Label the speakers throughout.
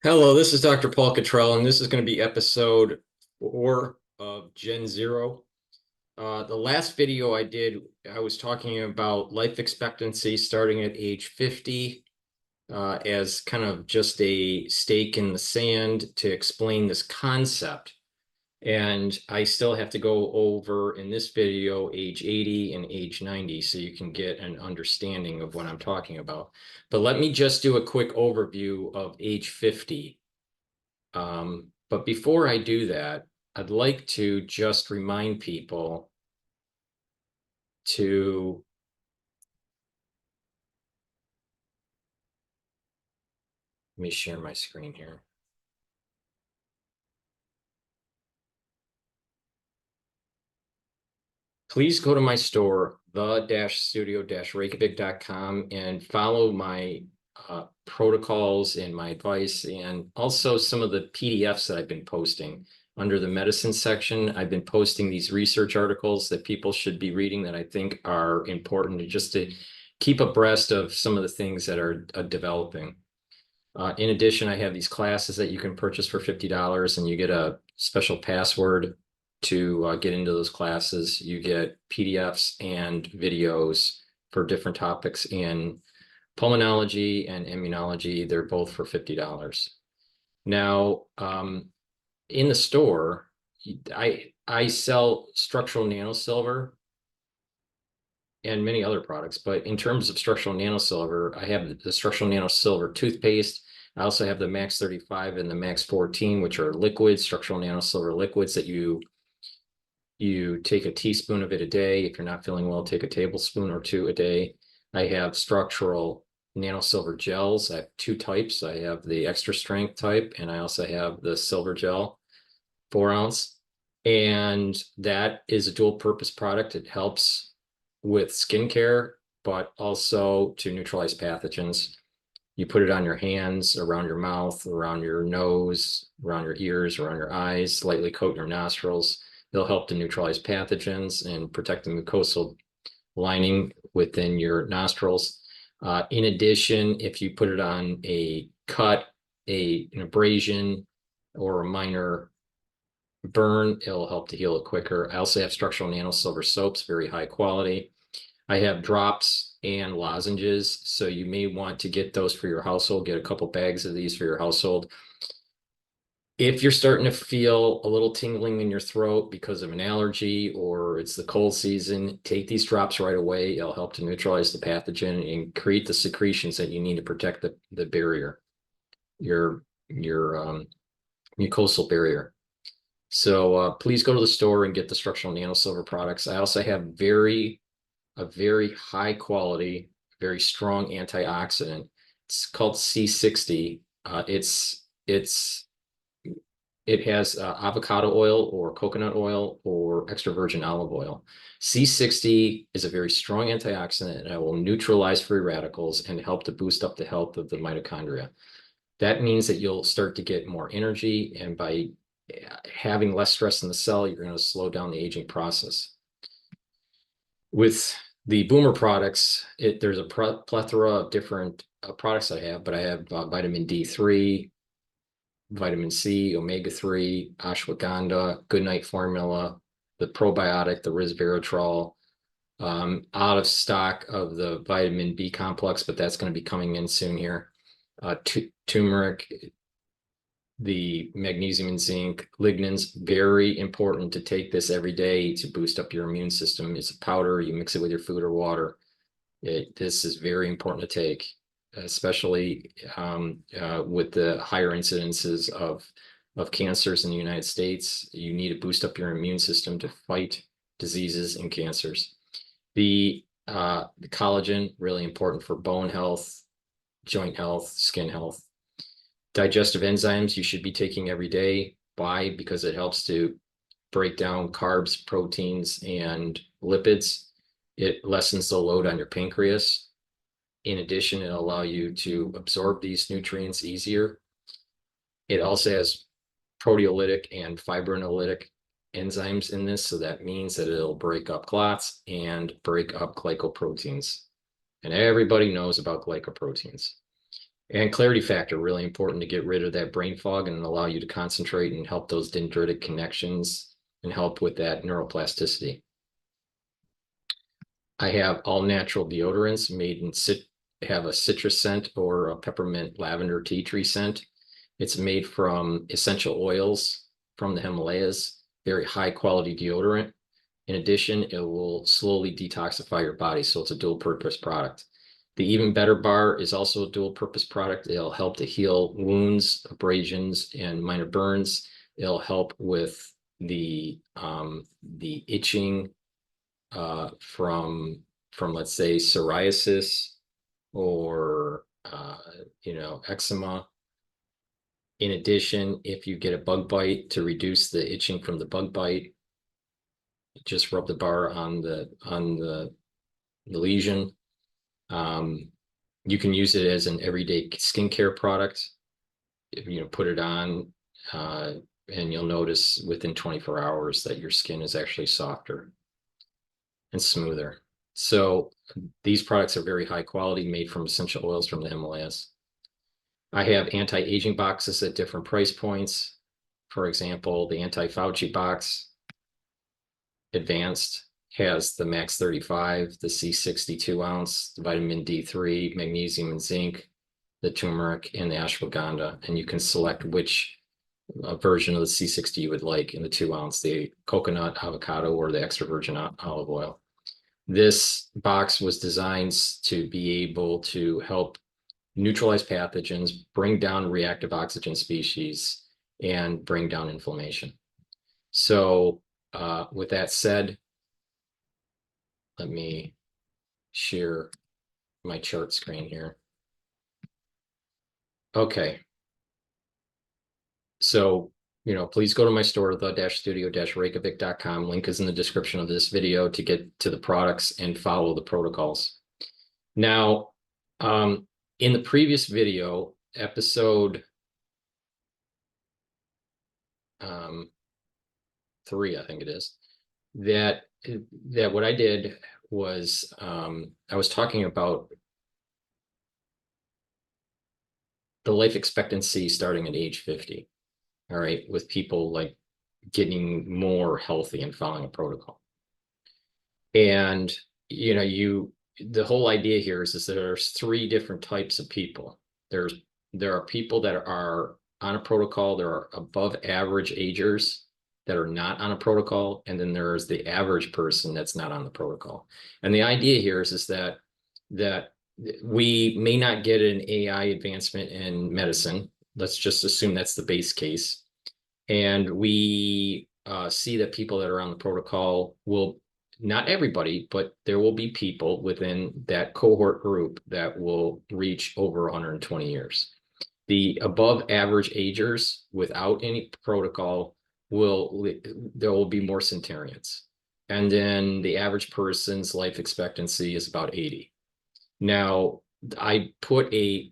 Speaker 1: Hello, this is Dr. Paul Cottrell, and this is going to be episode 4 of Gen Zero. The last video I did, I was talking about life expectancy starting at age 50 as kind of just a stake in the sand to explain this concept. And I still have to go over in this video age 80 and age 90 so you can get an understanding of what I'm talking about. But let me just do a quick overview of age 50. But before I do that, I'd like to just remind people to let me share my screen here. Please go to my store, the-studio-reykjavik.com, and follow my protocols and my advice, and also some of the PDFs that I've been posting. Under the medicine section, I've been posting these research articles that people should be reading that I think are important to keep abreast of some of the things that are developing. In addition, I have these classes that you can purchase for $50, and you get a special password to get into those classes. You get PDFs and videos for different topics in pulmonology and immunology. They're both for $50. Now, in the store, I sell structural nanosilver and many other products, but in terms of structural nanosilver, I have the structural nanosilver toothpaste. I also have the Max 35 and the Max 14, which are liquids, structural nanosilver liquids that you take a teaspoon of it a day. If you're not feeling well, take a tablespoon or two a day. I have structural nanosilver gels. I have two types. I have the extra strength type, and I also have the silver gel, 4-ounce. And that is a dual purpose product. It helps with skincare, but also to neutralize pathogens. You put it on your hands, around your mouth, around your nose, around your ears, around your eyes, lightly coat your nostrils. They'll help to neutralize pathogens and protect the mucosal lining within your nostrils. In addition, if you put it on a cut, an abrasion, or a minor burn, it'll help to heal it quicker. I also have structural nanosilver soaps, very high quality. I have drops and lozenges, so you may want to get those for your household. Get a couple bags of these for your household. If you're starting to feel a little tingling in your throat because of an allergy or it's the cold season, take these drops right away. It'll help to neutralize the pathogen and create the secretions that you need to protect the barrier, your mucosal barrier. So please go to the store and get the structural nanosilver products. I also have a very high quality, very strong antioxidant. It's called C60. It has avocado oil or coconut oil or extra virgin olive oil. C60 is a very strong antioxidant, and it will neutralize free radicals and help to boost up the health of the mitochondria. That means that you'll start to get more energy, and by having less stress in the cell, you're going to slow down the aging process. With the Boomer products, there's a plethora of different products I have, but I have vitamin D3, vitamin C, omega-3, ashwagandha, Goodnight formula, the probiotic, the resveratrol. Out of stock of the vitamin B complex, but that's going to be coming in soon here. Turmeric, the magnesium and zinc, lignans, very important to take this every day to boost up your immune system. It's a powder. You mix it with your food or water. This is very important to take, especially with the higher incidences of cancers in the United States. You need to boost up your immune system to fight diseases and cancers. The collagen, really important for bone health, joint health, skin health. Digestive enzymes you should be taking every day. Why? Because it helps to break down carbs, proteins, and lipids. It lessens the load on your pancreas. In addition, it'll allow you to absorb these nutrients easier. It also has proteolytic and fibrinolytic enzymes in this, so that means that it'll break up clots and break up glycoproteins. And everybody knows about glycoproteins. And clarity factor, really important to get rid of that brain fog and allow you to concentrate and help those dendritic connections and help with that neuroplasticity. I have all natural deodorants made in have a citrus scent or a peppermint lavender tea tree scent. It's made from essential oils from the Himalayas, very high quality deodorant. In addition, it will slowly detoxify your body, so it's a dual purpose product. The Even Better Bar is also a dual purpose product. It'll help to heal wounds, abrasions, and minor burns. It'll help with the itching from let's say psoriasis or eczema. In addition, if you get a bug bite, to reduce the itching from the bug bite, just rub the bar on the lesion. You can use it as an everyday skincare product. Put it on, and you'll notice within 24 hours that your skin is actually softer and smoother. So these products are very high quality, made from essential oils from the Himalayas. I have anti-aging boxes at different price points. For example, the anti-Fauci box Advanced has the Max 35, the C62 ounce, the vitamin D3, magnesium and zinc, the turmeric, and the ashwagandha. And you can select which version of the C60 you would like in the 2 ounce, the coconut, avocado, or the extra virgin olive oil. This box was designed to be able to help neutralize pathogens, bring down reactive oxygen species, and bring down inflammation. So with that said, let me share my chart screen here. Okay. So, please go to my store, the-studio-reykjavik.com. Link is in the description of this video to get to the products and follow the protocols. Now, in the previous video, episode 3, I think it is, that what I did was I was talking about the life expectancy starting at age 50. All right, with people like getting more healthy and following a protocol. And the whole idea here is that there's 3 different types of people. There are people that are on a protocol. There are above average agers that are not on a protocol, and then there's the average person that's not on the protocol. And the idea here is that we may not get an AI advancement in medicine. Let's just assume that's the base case. And we see that people that are on the protocol will, not everybody, but there will be people within that cohort group that will reach over 120 years. The above average agers without any protocol there will be more centenarians. And then the average person's life expectancy is about 80. Now, I put a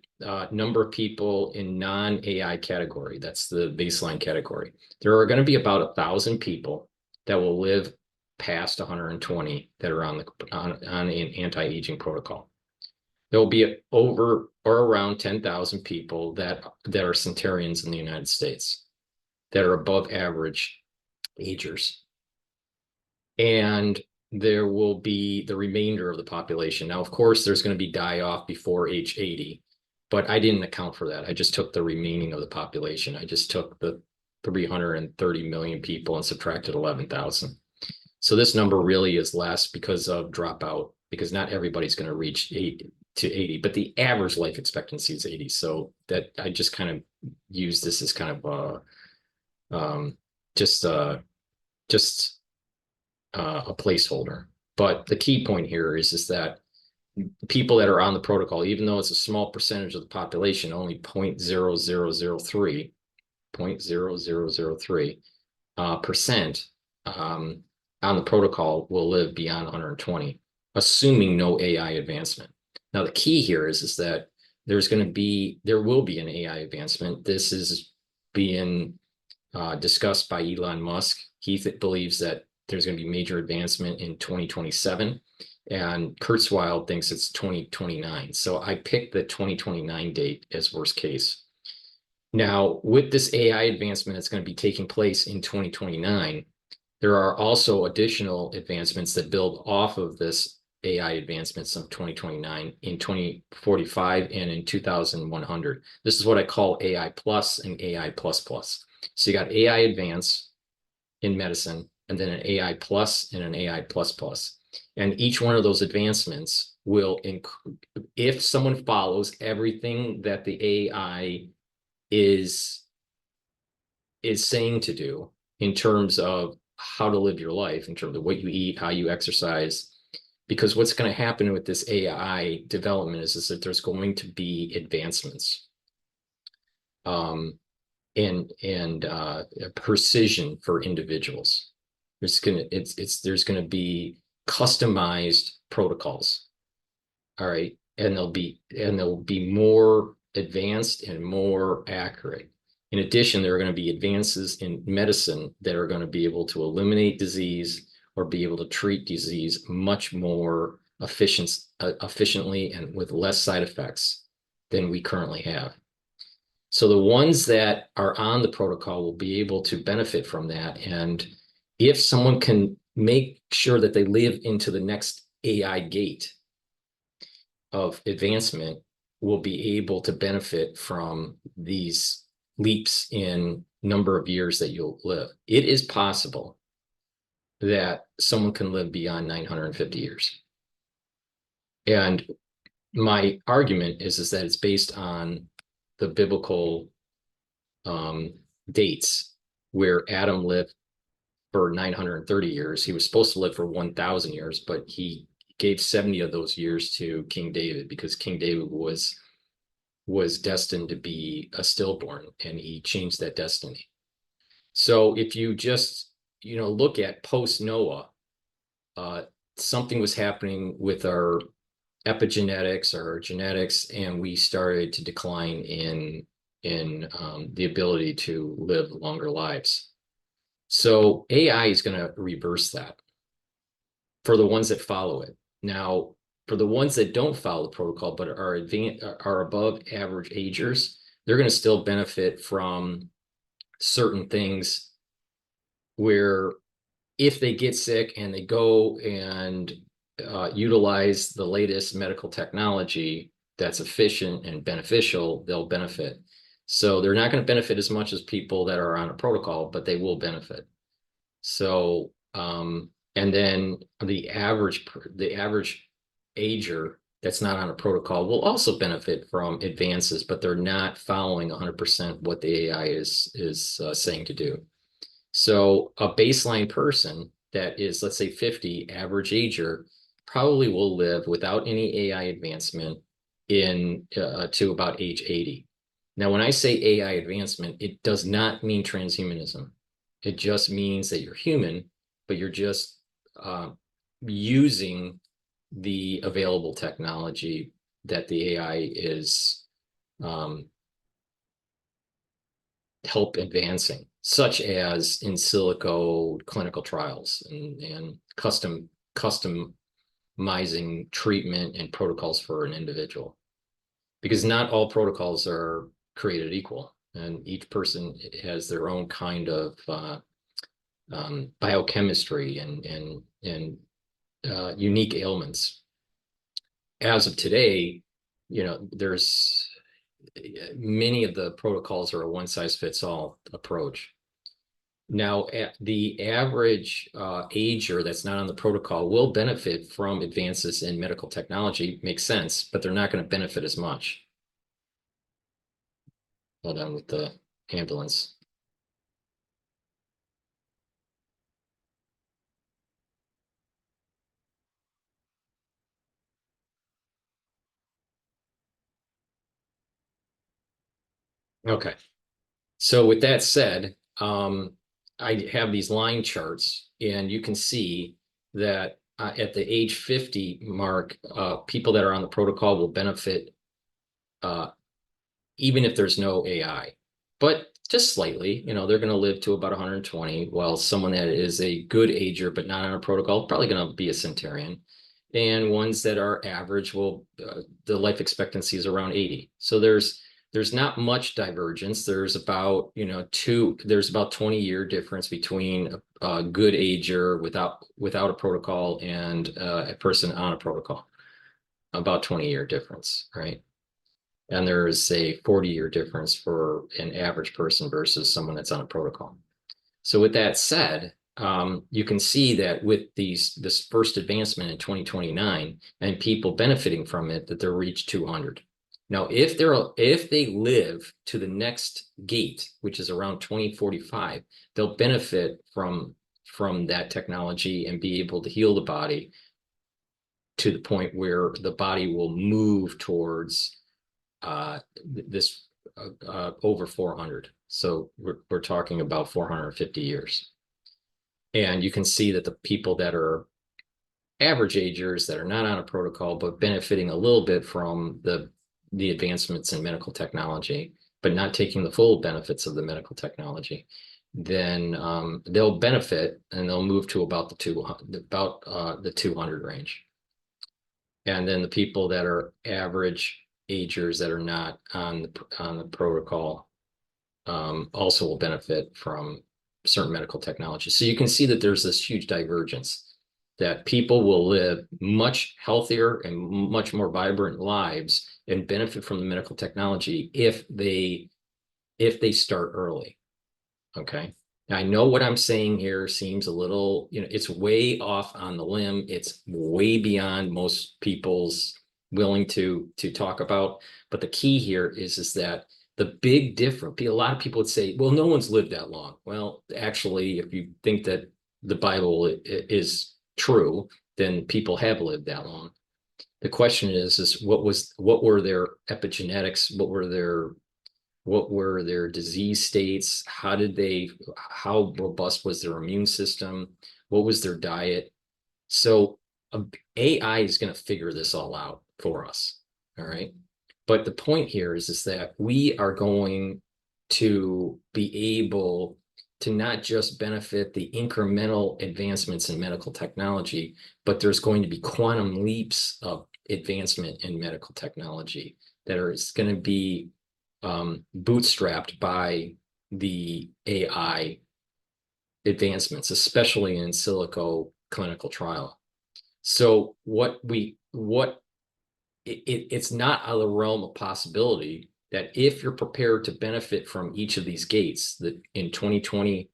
Speaker 1: number of people in non-AI category. That's the baseline category. There are going to be about 1,000 people that will live past 120 that are on an anti-aging protocol. There will be over or around 10,000 people that are centenarians in the United States that are above average agers. And there will be the remainder of the population. Now, of course, there's going to be die off before age 80, but I didn't account for that. I just took the remaining of the population. I just took the 330 million people and subtracted 11,000. So this number really is less because of dropout, because not everybody's going to reach 80, but the average life expectancy is 80. So that I just kind of use this as kind of just a placeholder. But the key point here is that people that are on the protocol, even though it's a small percentage of the population, only 0.0003% on the protocol will live beyond 120, assuming no AI advancement. Now, the key here is that there will be an AI advancement. This is being discussed by Elon Musk. He believes that there's going to be major advancement in 2027. And Kurzweil thinks it's 2029. So I picked the 2029 date as worst case. Now, with this AI advancement that's going to be taking place in 2029, there are also additional advancements that build off of this AI advancements of 2029 in 2045 and in 2100. This is what I call AI plus and AI plus plus. So you got AI advance in medicine, and then an AI plus and an AI plus plus. And each one of those advancements will, if someone follows everything that the AI is saying to do in terms of how to live your life, in terms of what you eat, how you exercise, because what's going to happen with this AI development is that there's going to be advancements and precision for individuals. There's going to be customized protocols. All right, and they'll be more advanced and more accurate. In addition, there are going to be advances in medicine that are going to be able to eliminate disease or be able to treat disease much more efficiently and with less side effects than we currently have. So the ones that are on the protocol will be able to benefit from that. And if someone can make sure that they live into the next AI gate of advancement, will be able to benefit from these leaps in number of years that you'll live. It is possible that someone can live beyond 950 years. And my argument is that it's based on the biblical dates where Adam lived for 930 years. He was supposed to live for 1,000 years, but he gave 70 of those years to King David because King David was destined to be a stillborn, and he changed that destiny. So if you just look at post Noah, something was happening with our epigenetics or genetics, and we started to decline in the ability to live longer lives. So AI is going to reverse that for the ones that follow it. Now, for the ones that don't follow the protocol but are above average agers, they're going to still benefit from certain things where if they get sick and they go and utilize the latest medical technology that's efficient and beneficial, they'll benefit. So they're not going to benefit as much as people that are on a protocol, but they will benefit. So and then the average ager that's not on a protocol will also benefit from advances, but they're not following 100% what the AI is saying to do. So a baseline person that is, let's say 50, average ager, probably will live without any AI advancement to about age 80. Now, when I say AI advancement, it does not mean transhumanism. It just means that you're human, but you're just using the available technology that the AI is help advancing, such as in silico clinical trials and customizing treatment and protocols for an individual. Because not all protocols are created equal, and each person has their own kind of biochemistry and unique ailments. As of today, there's many of the protocols are a one-size-fits-all approach. Now, the average ager that's not on the protocol will benefit from advances in medical technology, makes sense, but they're not going to benefit as much. Hold on with the ambulance. Okay. So with that said, I have these line charts, and you can see that at the age 50 mark, people that are on the protocol will benefit even if there's no AI, but just slightly. They're going to live to about 120, while someone that is a good ager but not on a protocol probably going to be a centenarian. and ones that are average will the life expectancy is around 80. So there's not much divergence. There's about there's about 20-year difference between a good ager without a protocol and a person on a protocol. About 20-year difference, right? And there's a 40-year difference for an average person versus someone that's on a protocol. So with that said, you can see that with this first advancement in 2029 and people benefiting from it, that they'll reach 200. Now, if they live to the next gate, which is around 2045, they'll benefit from that technology and be able to heal the body to the point where the body will move towards this over 400. So we're talking about 450 years. And you can see that the people that are average agers that are not on a protocol, but benefiting a little bit from the advancements in medical technology, but not taking the full benefits of the medical technology, then they'll benefit and they'll move to about the 200 range. And then the people that are average agers that are not on the protocol also will benefit from certain medical technology. So you can see that there's this huge divergence, that people will live much healthier and much more vibrant lives and benefit from the medical technology if they start early. Okay. Now, I know what I'm saying here seems a little, it's way off on the limb. It's way beyond most people's willing to talk about. But the key here is that the big difference, a lot of people would say, well, no one's lived that long. Well, actually, if you think that the Bible is true, then people have lived that long. The question is what were their epigenetics? What were their disease states? How robust was their immune system? What was their diet? So AI is going to figure this all out for us. All right. But the point here is that we are going to be able to not just benefit the incremental advancements in medical technology, but there's going to be quantum leaps of advancement in medical technology that are going to be bootstrapped by the AI advancements, especially in silico clinical trial. So it's not out of the realm of possibility that if you're prepared to benefit from each of these gates, that in 2029,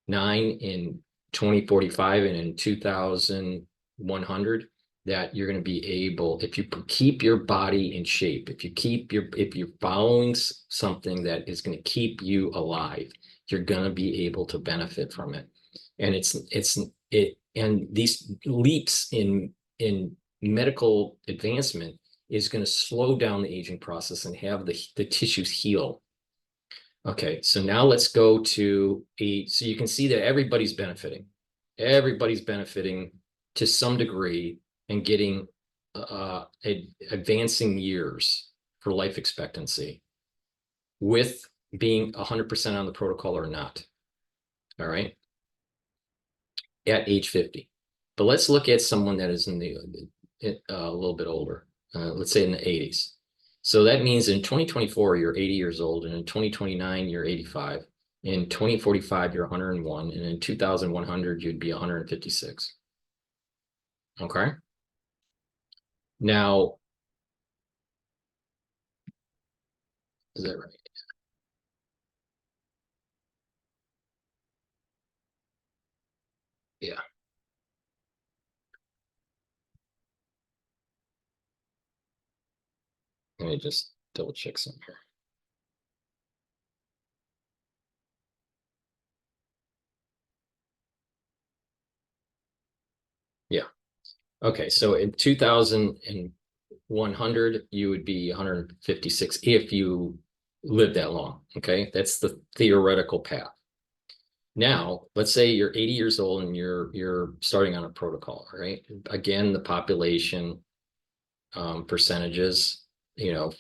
Speaker 1: in 2045, and in 2100, that you're going to be able, if you keep your body in shape, if you're following something that is going to keep you alive, you're going to be able to benefit from it. And and these leaps in medical advancement is going to slow down the aging process and have the tissues heal. Okay, so now let's go to so you can see that everybody's benefiting. Everybody's benefiting to some degree and getting advancing years for life expectancy with being 100% on the protocol or not. All right, at age 50. But let's look at someone that is in a little bit older, let's say in the 80s. So that means in 2024, you're 80 years old, and in 2029, you're 85. In 2045, you're 101, and in 2100, you'd be 156. Okay. Now, is that right? Yeah. Let me just double check something here. Yeah. Okay. So in 2100, you would be 156 if you live that long. Okay. That's the theoretical path. Now, let's say you're 80 years old and you're starting on a protocol, right? Again, the population percentages,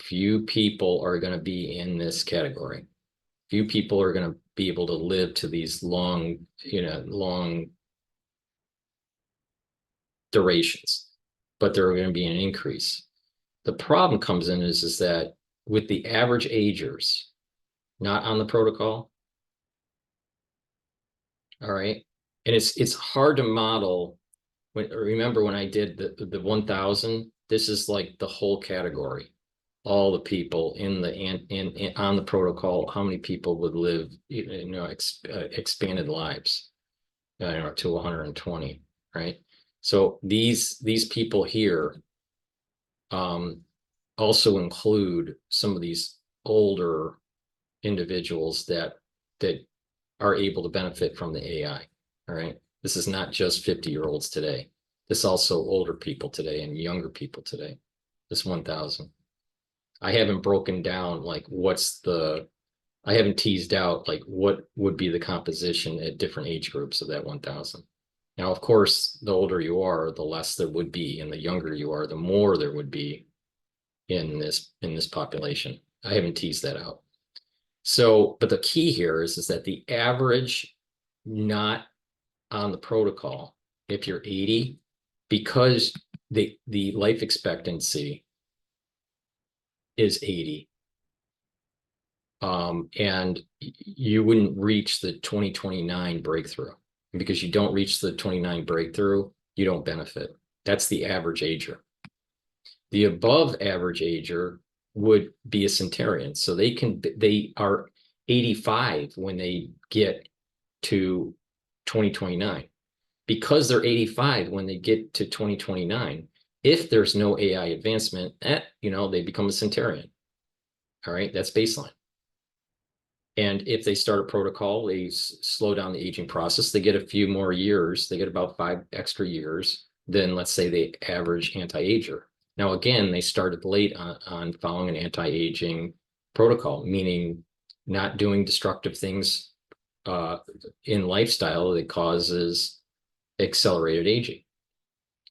Speaker 1: few people are going to be in this category. Few people are going to be able to live to these long durations. but there are going to be an increase. The problem comes in is that with the average agers not on the protocol, all right, and it's hard to model. Remember when I did the 1,000, this is like the whole category, all the people in the on the protocol, how many people would live, expanded lives, to 120, right? So these people here also include some of these older individuals that are able to benefit from the AI. All right. This is not just 50-year-olds today. This is also older people today and younger people today. This 1,000. I haven't broken down like I haven't teased out like what would be the composition at different age groups of that 1,000. Now, of course, the older you are, the less there would be, and the younger you are, the more there would be in this population. I haven't teased that out. So, but the key here is that the average not on the protocol, if you're 80, because the life expectancy is 80, and you wouldn't reach the 2029 breakthrough. And because you don't reach the 29 breakthrough, you don't benefit. That's the average ager. The above average ager would be a centenarian. So they are 85 when they get to 2029. Because they're 85 when they get to 2029, if there's no AI advancement, they become a centenarian. All right, that's baseline. And if they start a protocol, they slow down the aging process. They get a few more years. They get about 5 extra years than, let's say, the average anti-ager. Now, again, they started late on following an anti-aging protocol, meaning not doing destructive things in lifestyle that causes accelerated aging.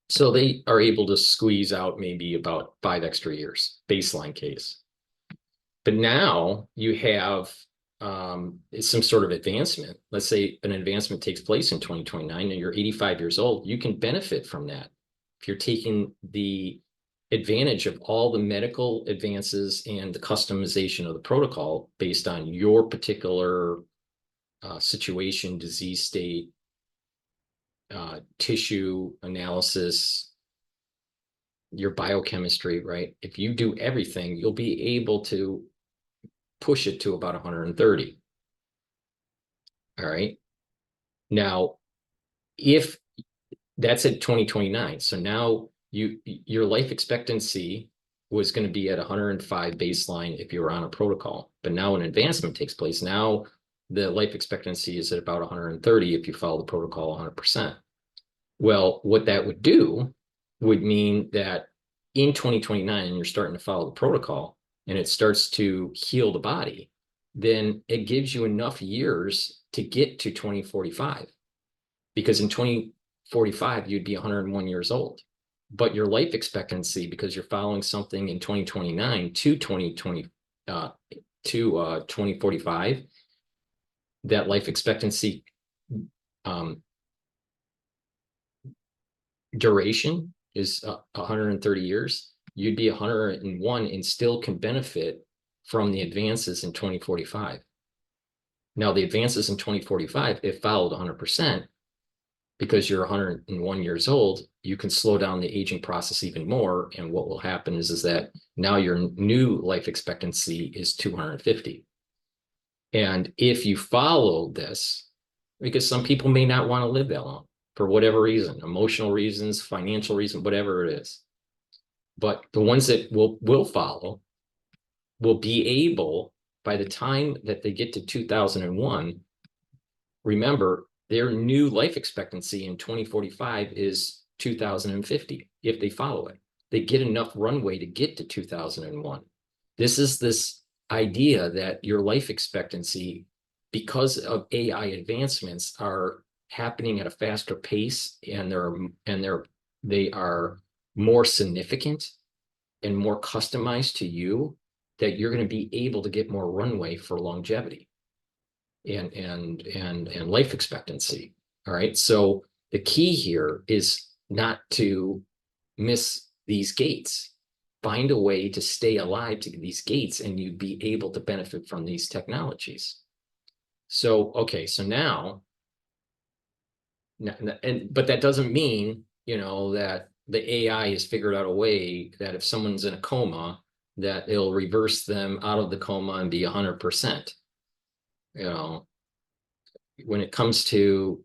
Speaker 1: So they are able to squeeze out maybe about 5 extra years, baseline case. But now you have some sort of advancement. Let's say an advancement takes place in 2029 and you're 85 years old, you can benefit from that. If you're taking the advantage of all the medical advances and the customization of the protocol based on your particular situation, disease state, tissue analysis, your biochemistry, right? If you do everything, you'll be able to push it to about 130. All right. Now, if that's at 2029, so now your life expectancy was going to be at 105 baseline if you were on a protocol, but now an advancement takes place. Now the life expectancy is at about 130 if you follow the protocol 100%. Well, what that would do would mean that in 2029, you're starting to follow the protocol and it starts to heal the body, then it gives you enough years to get to 2045. Because in 2045, you'd be 101 years old. But your life expectancy, because you're following something in 2029 to 2045, that life expectancy duration is 130 years. You'd be 101 and still can benefit from the advances in 2045. Now, the advances in 2045, if followed 100%, because you're 101 years old, you can slow down the aging process even more. And what will happen is that now your new life expectancy is 250. And if you follow this, because some people may not want to live that long for whatever reason, emotional reasons, financial reason, whatever it is. But the ones that will follow will be able, by the time that they get to 2001, remember, their new life expectancy in 2045 is 2050 if they follow it. They get enough runway to get to 2001. This is this idea that your life expectancy, because of AI advancements, are happening at a faster pace, and they are more significant and more customized to you, that you're going to be able to get more runway for longevity and life expectancy. All right. So the key here is not to miss these gates. Find a way to stay alive to these gates, and you'd be able to benefit from these technologies. So, okay, so now, but that doesn't mean, that the AI has figured out a way that if someone's in a coma, that it'll reverse them out of the coma and be 100%. When it comes to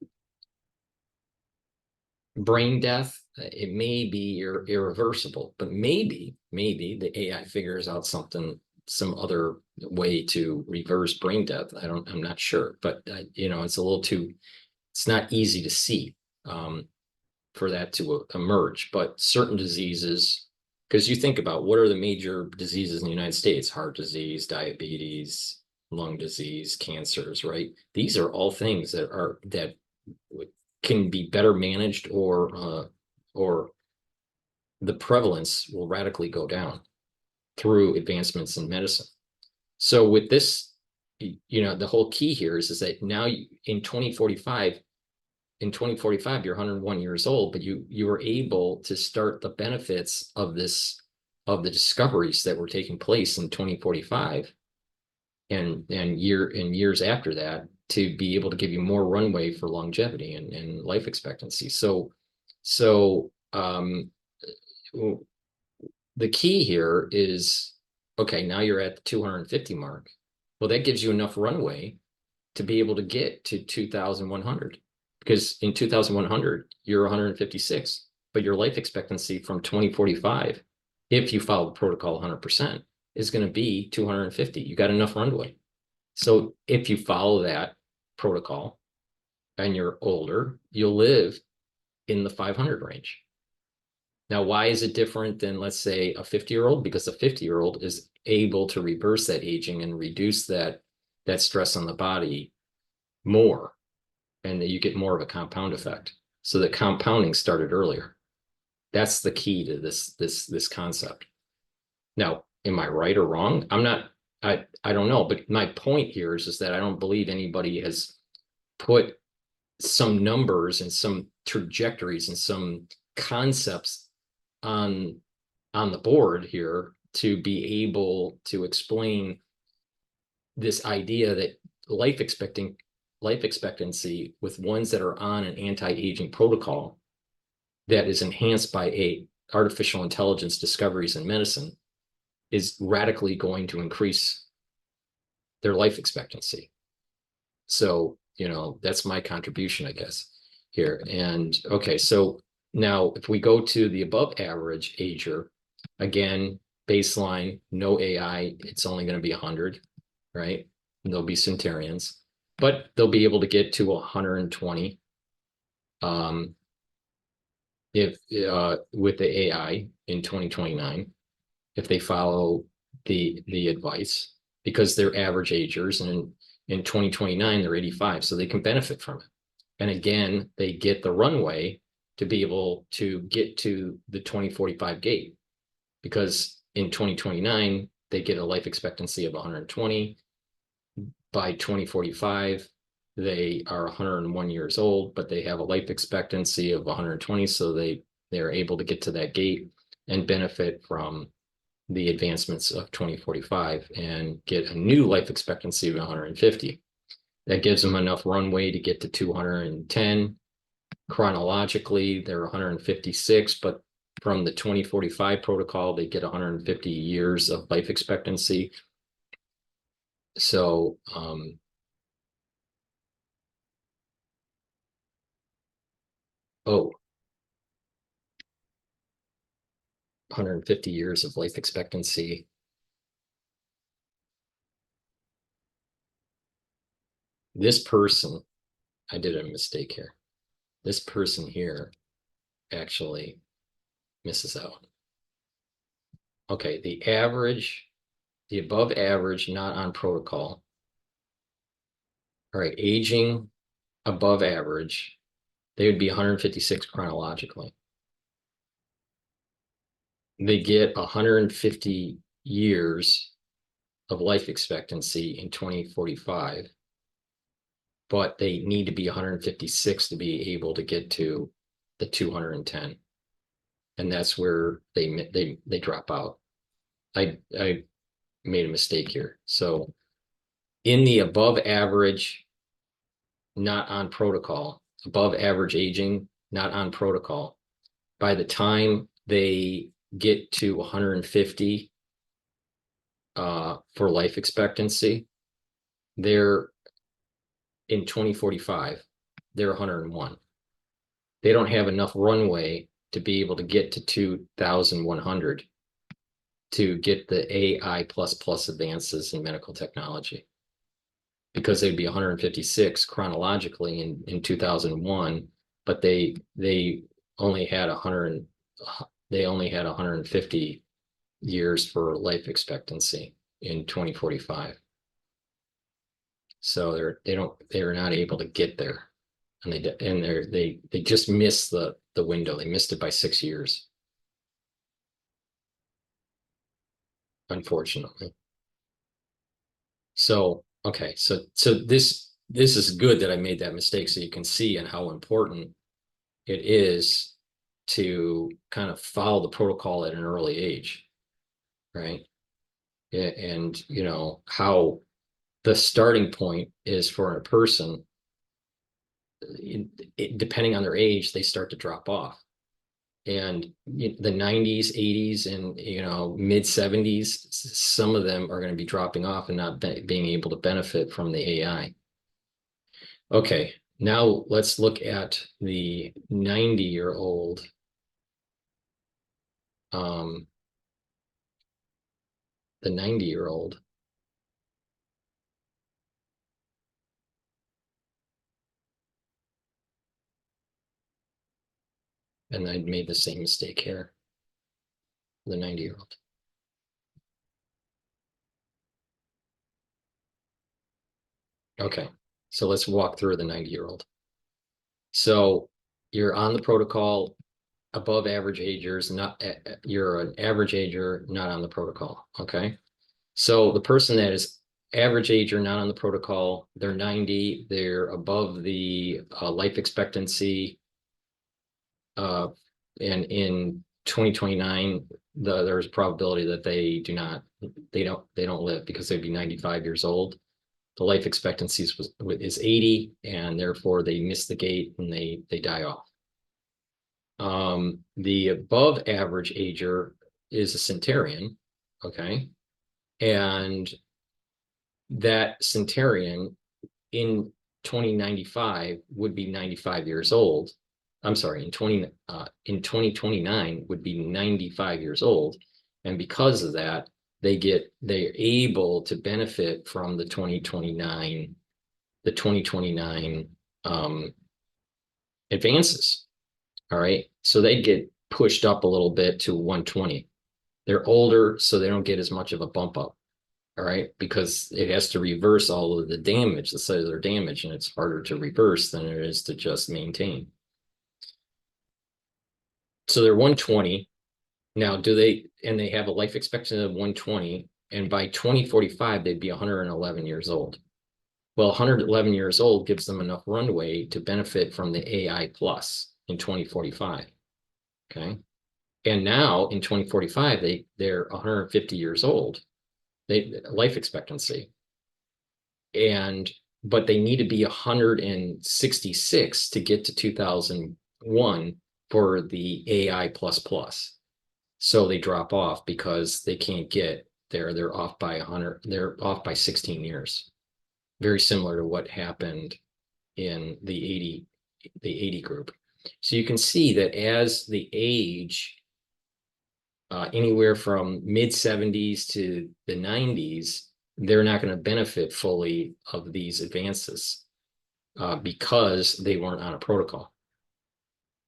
Speaker 1: brain death, it may be irreversible, but maybe the AI figures out some other way to reverse brain death. I'm not sure, but it's not easy to see for that to emerge. But certain diseases, because you think about what are the major diseases in the United States: heart disease, diabetes, lung disease, cancers, right? These are all things that can be better managed, or the prevalence will radically go down through advancements in medicine. So with this, the whole key here is that now in 2045, you're 101 years old, but you were able to start the benefits of the discoveries that were taking place in 2045 and years after that, to be able to give you more runway for longevity and life expectancy. So the key here is, okay, now you're at the 250 mark. Well, that gives you enough runway to be able to get to 2,100, because in 2,100, you're 156, but your life expectancy from 2045, if you follow the protocol 100%, is going to be 250. You got enough runway. So if you follow that protocol and you're older, you'll live in the 500 range. Now, why is it different than, let's say, a 50-year-old? Because a 50-year-old is able to reverse that aging and reduce that stress on the body more, and you get more of a compound effect. So the compounding started earlier. That's the key to this concept. Now, am I right or wrong? I don't know, but my point here is that I don't believe anybody has put some numbers and some trajectories and some concepts on the board here to be able to explain this idea that life expectancy with ones that are on an anti-aging protocol that is enhanced by artificial intelligence discoveries in medicine is radically going to increase their life expectancy. So, that's my contribution, I guess, here. And okay, so now if we go to the above average ager, again, baseline, no AI, it's only going to be 100, right? And there'll be centurions, but they'll be able to get to 120 if with the AI in 2029, if they follow the advice, because they're average agers, and in 2029 they're 85, so they can benefit from it. And again, they get the runway to be able to get to the 2045 gate, because in 2029 they get a life expectancy of 120. By 2045 they are 101 years old, but they have a life expectancy of 120, so they're able to get to that gate and benefit from the advancements of 2045 and get a new life expectancy of 150. That gives them enough runway to get to 210. Chronologically, they're 156, but from the 2045 protocol, they get 150 years of life expectancy. So, 150 years of life expectancy. This person, I did a mistake here. This person here actually misses out. Okay, the above average, not on protocol. All right, aging above average, they would be 156 chronologically. They get 150 years of life expectancy in 2045, but they need to be 156 to be able to get to the 210. and that's where they drop out. I made a mistake here. So in the above average, not on protocol, above average aging, not on protocol, by the time they get to 150 for life expectancy, they're in 2045, they're 101. They don't have enough runway to be able to get to 2100 to get the AI advances in medical technology, because they'd be 156 chronologically in 2001, but they only had 150 years for life expectancy in 2045. So they're not able to get there, and they just missed the window. They missed it by 6 years, unfortunately. So okay, so this is good that I made that mistake, so you can see and how important it is to kind of follow the protocol at an early age, right? And you know how the starting point is for a person. Depending on their age, they start to drop off. And the 90s, 80s, and mid 70s, some of them are going to be dropping off and not being able to benefit from the AI. Okay, now let's look at the 90-year-old. The 90-year-old. And I made the same mistake here. The 90-year-old. Okay, so let's walk through the 90-year-old. So you're on the protocol, above average agers, you're an average ager, not on the protocol. Okay, so the person that is average ager, not on the protocol, they're 90, they're above the life expectancy, and in 2029, there's a probability that they don't live, because they'd be 95 years old. The life expectancy is 80, and therefore they miss the gate and they die off. The above average ager is a centenarian, okay? And that centenarian in 2095 would be 95 years old. I'm sorry, in 2029 would be 95 years old. And because of that, they're able to benefit from the 2029 advances. All right, so they get pushed up a little bit to 120. They're older, so they don't get as much of a bump up. All right, because it has to reverse all of the damage, the cellular damage, and it's harder to reverse than it is to just maintain. So they're 120. Now, they have a life expectancy of 120, and by 2045, they'd be 111 years old. Well, 111 years old gives them enough runway to benefit from the AI plus in 2045. Okay. And now in 2045, they're 150 years old. Life expectancy. But they need to be 166 to get to 2001 for the AI plus plus. So they drop off because they can't get there. They're off by 100. They're off by 16 years. Very similar to what happened in the 80 group. So you can see that as the age, anywhere from mid 70s to the 90s, they're not going to benefit fully of these advances because they weren't on a protocol.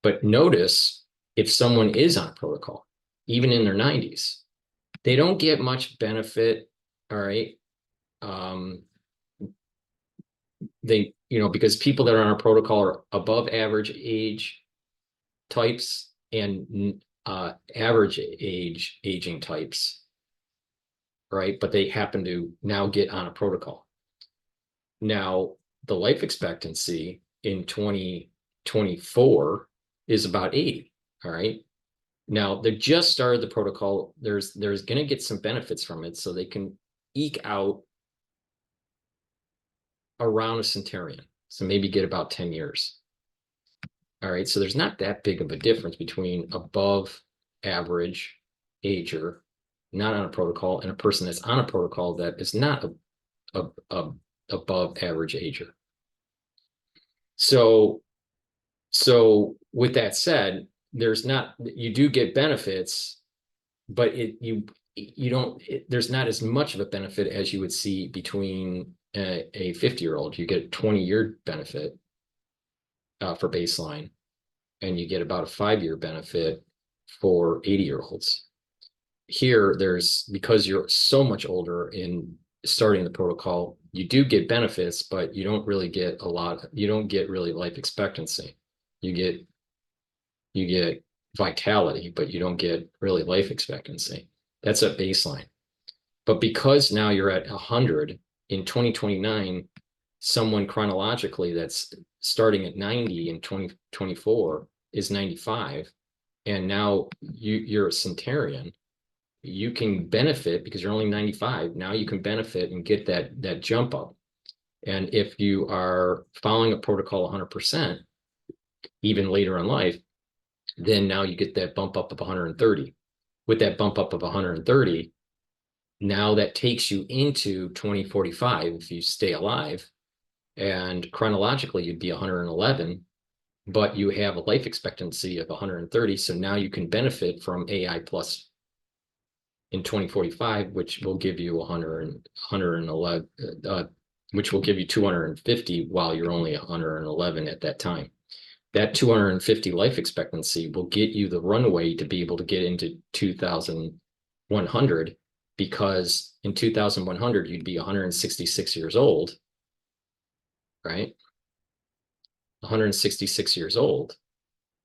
Speaker 1: But notice, if someone is on a protocol, even in their 90s, they don't get much benefit. All right. Because people that are on a protocol are above average age types and average aging types, right? But they happen to now get on a protocol. Now, the life expectancy in 2024 is about 80, all right? Now they just started the protocol. There's going to get some benefits from it, so they can eke out around a centurion. So maybe get about 10 years. All right. So there's not that big of a difference between above average ager, not on a protocol, and a person that's on a protocol that is not a above average ager. So with that said, you do get benefits, but you don't, there's not as much of a benefit as you would see between a 50-year-old. You get a 20-year benefit for baseline, and you get about a 5-year benefit for 80-year-olds. Here, because you're so much older in starting the protocol, you do get benefits, but you don't really get you don't get really life expectancy. You get vitality, but you don't get really life expectancy. That's a baseline. But because now you're at 100 in 2029, someone chronologically that's starting at 90 in 2024 is 95, and now you're a centurion. You can benefit because you're only 95. Now you can benefit and get that jump up. And if you are following a protocol 100%, even later in life, then now you get that bump up of 130. With that bump up of 130, now that takes you into 2045 if you stay alive. And chronologically, you'd be 111, but you have a life expectancy of 130. So now you can benefit from AI plus in 2045, which will give you 111, which will give you 250 while you're only 111 at that time. That 250 life expectancy will get you the runway to be able to get into 2100, because in 2100, you'd be 166 years old, right? 166 years old.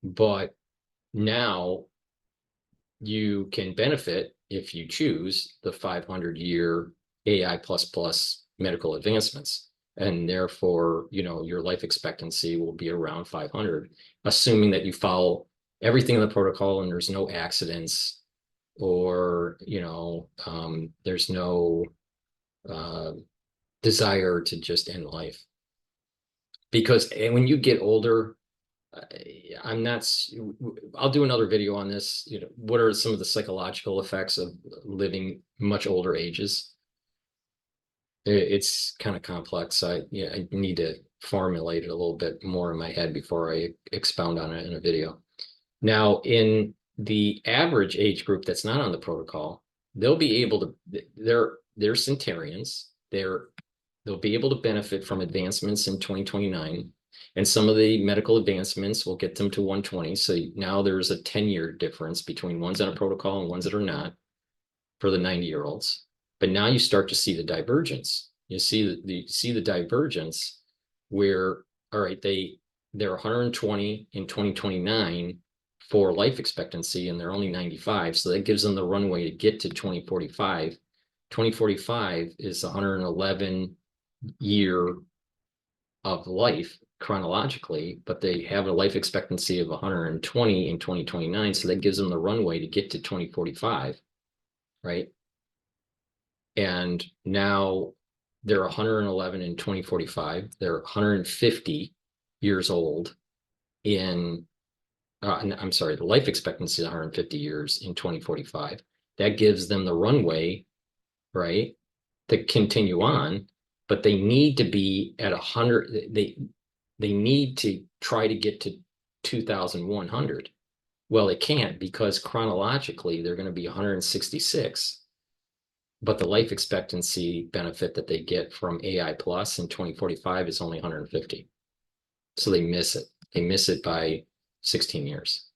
Speaker 1: But now you can benefit, if you choose, the 500-year AI plus medical advancements. And therefore, your life expectancy will be around 500, assuming that you follow everything in the protocol and there's no accidents, or, there's no desire to just end life. Because when you get older, I'll do another video on this. What are some of the psychological effects of living much older ages? It's kind of complex. I need to formulate it a little bit more in my head before I expound on it in a video. Now, in the average age group that's not on the protocol, they'll be able to, they're centurions. They'll be able to benefit from advancements in 2029. And some of the medical advancements will get them to 120. So now there's a 10-year difference between ones on a protocol and ones that are not for the 90-year-olds. But now you start to see the divergence. You see the divergence where, all right, they're 120 in 2029 for life expectancy, and they're only 95. So that gives them the runway to get to 2045. 2045 is 111 year of life chronologically, but they have a life expectancy of 120 in 2029. So that gives them the runway to get to 2045, right? And now they're 111 in 2045. They're 150 years old I'm sorry, the life expectancy is 150 years in 2045. That gives them the runway, right, to continue on, but they need to be at 100. They need to try to get to 2100. Well, they can't, because chronologically they're going to be 166. But the life expectancy benefit that they get from AI plus in 2045 is only 150. So they miss it. They miss it by 16 years.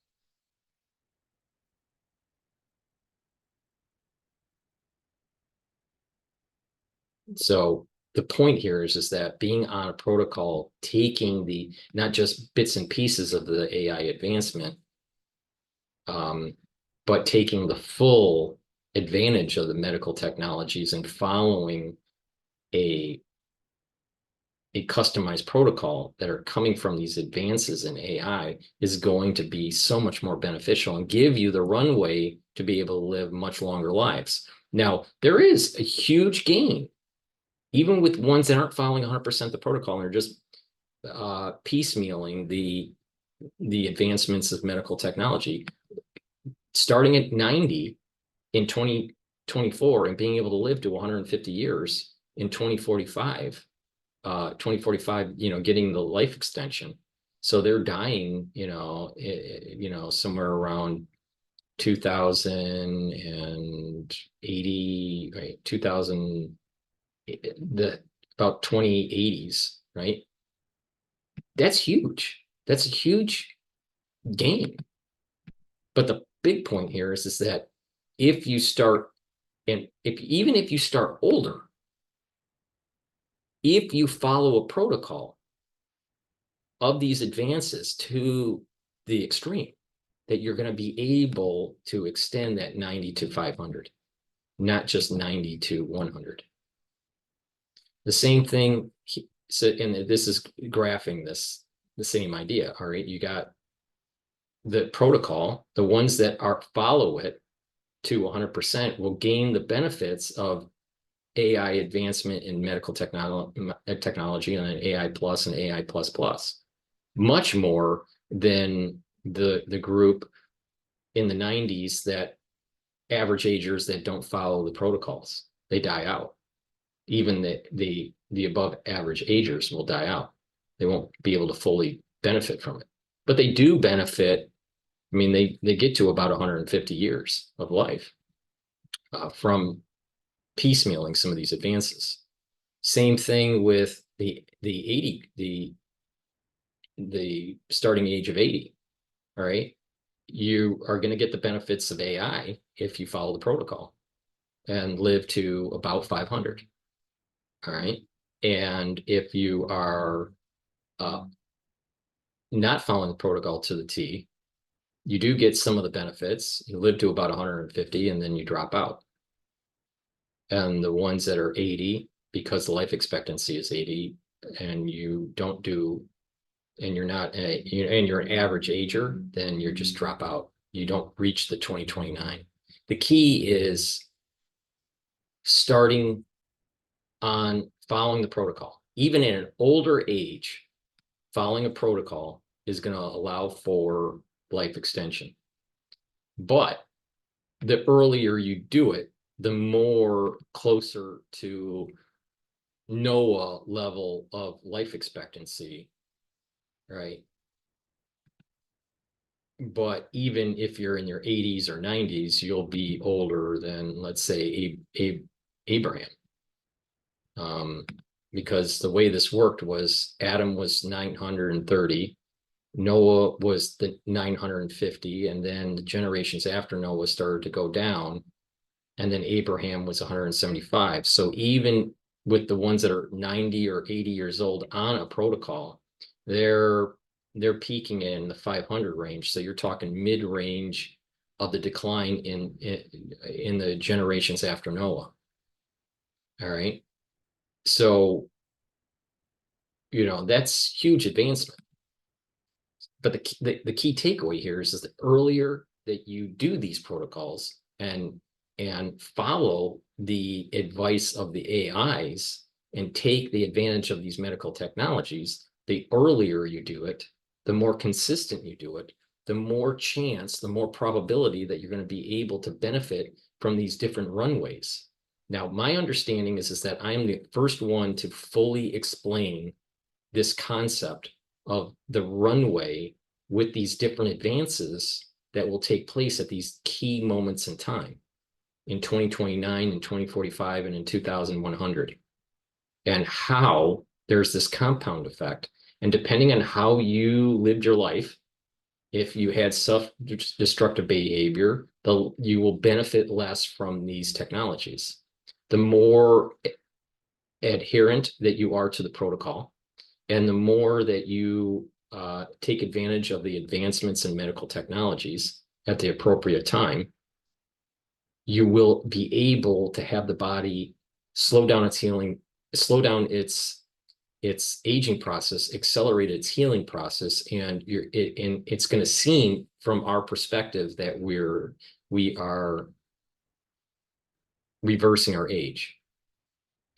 Speaker 1: So the point here is that being on a protocol, taking not just bits and pieces of the AI advancement, but taking the full advantage of the medical technologies and following a a customized protocol that are coming from these advances in AI is going to be so much more beneficial and give you the runway to be able to live much longer lives. Now, there is a huge gain, even with ones that aren't following 100% the protocol and are just piecemealing the advancements of medical technology. Starting at 90 in 2024 and being able to live to 150 years in 2045, getting the life extension. So they're dying, somewhere around 2080, right? 2000, about 2080s, right? That's huge. That's a huge gain. But the big point here is that if you start, and even if you start older, if you follow a protocol of these advances to the extreme, that you're going to be able to extend that 90 to 500, not just 90 to 100. The same thing, so, and this is graphing the same idea, all right? You got the protocol, the ones that follow it to 100% will gain the benefits of AI advancement in medical technology and an AI plus and AI plus plus, much more than the group in the 90s that average agers that don't follow the protocols. They die out. Even the above average agers will die out. They won't be able to fully benefit from it. But they do benefit. I mean, they get to about 150 years of life from piecemealing some of these advances. Same thing with the starting age of 80. All right. You are going to get the benefits of AI if you follow the protocol and live to about 500. All right. And if you are not following the protocol to the T, you do get some of the benefits. You live to about 150 and then you drop out. And the ones that are 80, because the life expectancy is 80, and you don't do, and you're not, and you're an average ager, then you just drop out. You don't reach the 2029. The key is starting on following the protocol. Even in an older age, following a protocol is going to allow for life extension. But the earlier you do it, the more closer to Noah level of life expectancy, right? But even if you're in your 80s or 90s, you'll be older than, let's say, Abraham. Because the way this worked was Adam was 930, Noah was the 950, and then the generations after Noah started to go down, and then Abraham was 175. So even with the ones that are 90 or 80 years old on a protocol, they're peaking in the 500 range. So you're talking mid-range of the decline in the generations after Noah. All right. So, that's huge advancement. But the key takeaway here is the earlier that you do these protocols and follow the advice of the AIs and take the advantage of these medical technologies, the earlier you do it, the more consistent you do it, the more chance, the more probability that you're going to be able to benefit from these different runways. Now, my understanding is that I am the first one to fully explain this concept of the runway with these different advances that will take place at these key moments in time in 2029, in 2045, and in 2100, and how there's this compound effect. And depending on how you lived your life, if you had self-destructive behavior, you will benefit less from these technologies. The more adherent that you are to the protocol, and the more that you take advantage of the advancements in medical technologies at the appropriate time, you will be able to have the body slow down its healing, slow down its its aging process, accelerate its healing process, and it's going to seem from our perspective that we are reversing our age.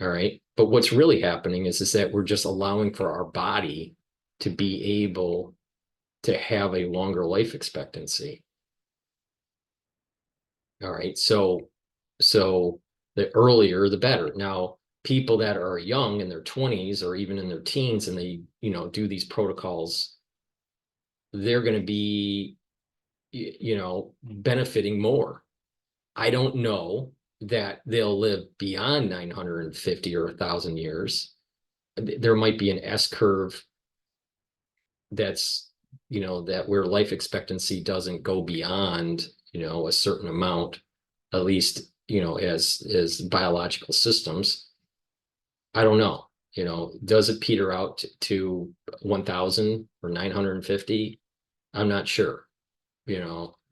Speaker 1: All right. But what's really happening is that we're just allowing for our body to be able to have a longer life expectancy. All right. So the earlier, the better. Now, people that are young in their 20s or even in their teens and they, do these protocols, they're going to be, benefiting more. I don't know that they'll live beyond 950 or 1,000 years. There might be an S curve that's, that where life expectancy doesn't go beyond, a certain amount, at least, as biological systems. I don't know, does it peter out to 1,000 or 950? I'm not sure,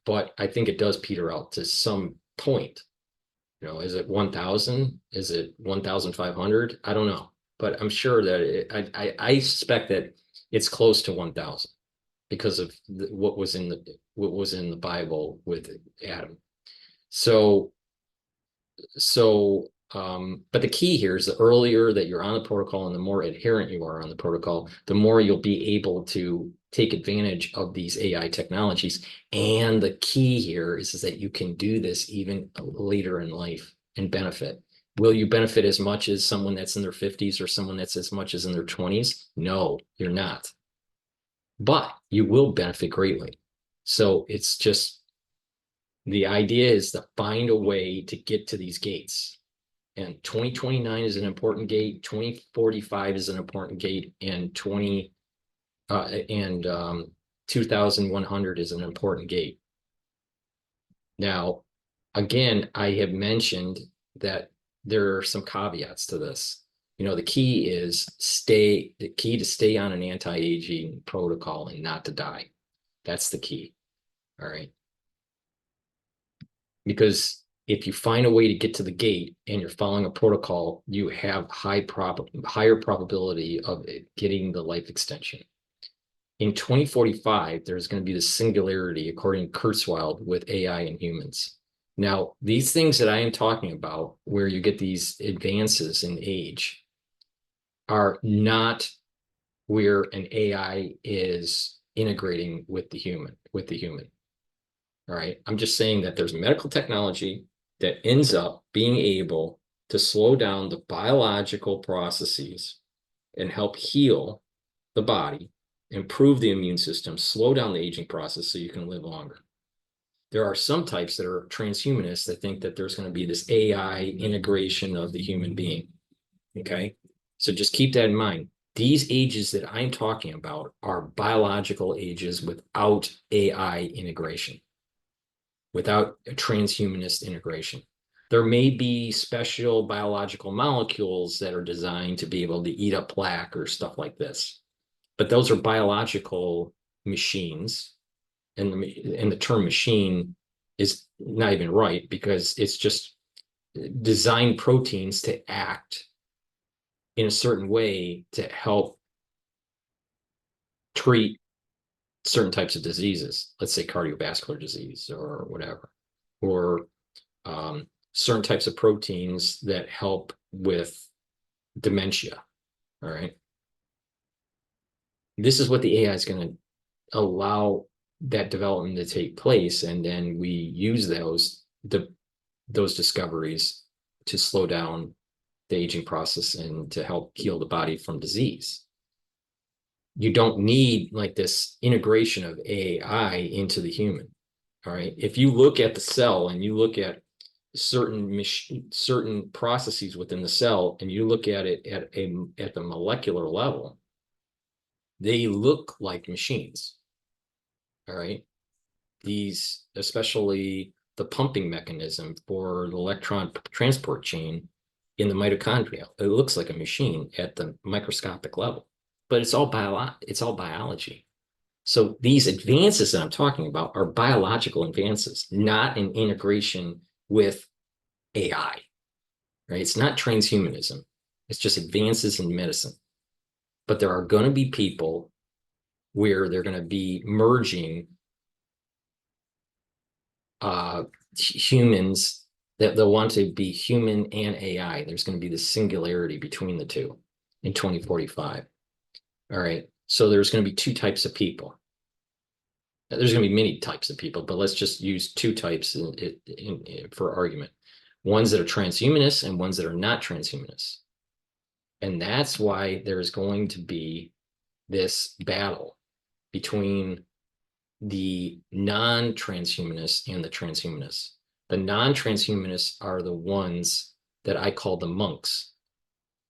Speaker 1: but I think it does peter out to some point. Is it 1,000? Is it 1,500? I don't know, but I'm sure that I suspect that it's close to 1,000 because of what was in the Bible with Adam. So, but the key here is the earlier that you're on the protocol and the more adherent you are on the protocol, the more you'll be able to take advantage of these AI technologies. And the key here is that you can do this even later in life and benefit. Will you benefit as much as someone that's in their 50s or someone that's as much as in their 20s? No, you're not. But you will benefit greatly. So it's just, the idea is to find a way to get to these gates. And 2029 is an important gate, 2045 is an important gate, and 2100 is an important gate. Now, again, I have mentioned that there are some caveats to this. The key to stay on an anti-aging protocol and not to die. That's the key. All right. Because if you find a way to get to the gate and you're following a protocol, you have higher probability of getting the life extension. In 2045, there's going to be the singularity, according to Kurzweil, with AI and humans. Now, these things that I am talking about, where you get these advances in age, are not where an AI is integrating with the human. All right. I'm just saying that there's medical technology that ends up being able to slow down the biological processes and help heal the body, improve the immune system, slow down the aging process so you can live longer. There are some types that are transhumanists that think that there's going to be this AI integration of the human being. Okay. So just keep that in mind. These ages that I'm talking about are biological ages without AI integration, without a transhumanist integration. There may be special biological molecules that are designed to be able to eat up plaque or stuff like this. But those are biological machines. And the term machine is not even right because it's just designed proteins to act in a certain way to help treat certain types of diseases, let's say cardiovascular disease or whatever, or certain types of proteins that help with dementia. All right. This is what the AI is going to allow that development to take place. And then we use those discoveries to slow down the aging process and to help heal the body from disease. You don't need like this integration of AI into the human. All right. If you look at the cell and you look at certain processes within the cell and you look at it at the molecular level, they look like machines. All right. These, especially the pumping mechanism for the electron transport chain in the mitochondria, it looks like a machine at the microscopic level, but it's all biology. So these advances that I'm talking about are biological advances, not an integration with AI, right? It's not transhumanism. It's just advances in medicine. but there are going to be people where they're going to be merging humans, that they'll want to be human and AI. There's going to be this singularity between the two in 2045. All right. So there's going to be two types of people. There's going to be many types of people, but let's just use two types for argument. Ones that are transhumanists and ones that are not transhumanists. And that's why there's going to be this battle between the non-transhumanists and the transhumanists. The non-transhumanists are the ones that I call the monks.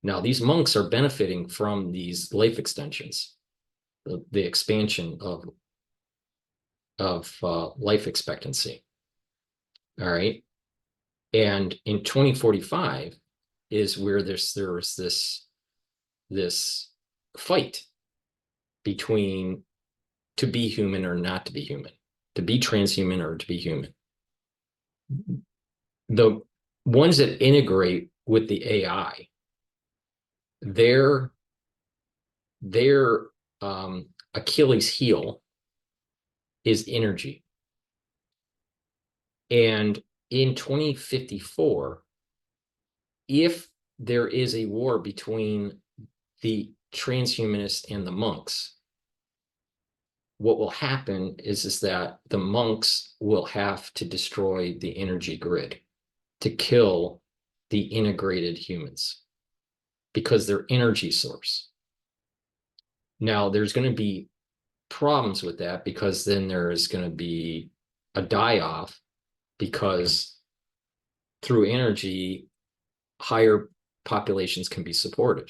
Speaker 1: Now, these monks are benefiting from these life extensions, the expansion of life expectancy. All right. And in 2045 is where there's this fight between to be human or not to be human, to be transhuman or to be human. The ones that integrate with the AI, their Achilles heel is energy. And in 2054, if there is a war between the transhumanists and the monks, what will happen is that the monks will have to destroy the energy grid to kill the integrated humans because they're energy source. Now, there's going to be problems with that because then there's going to be a die-off because through energy, higher populations can be supported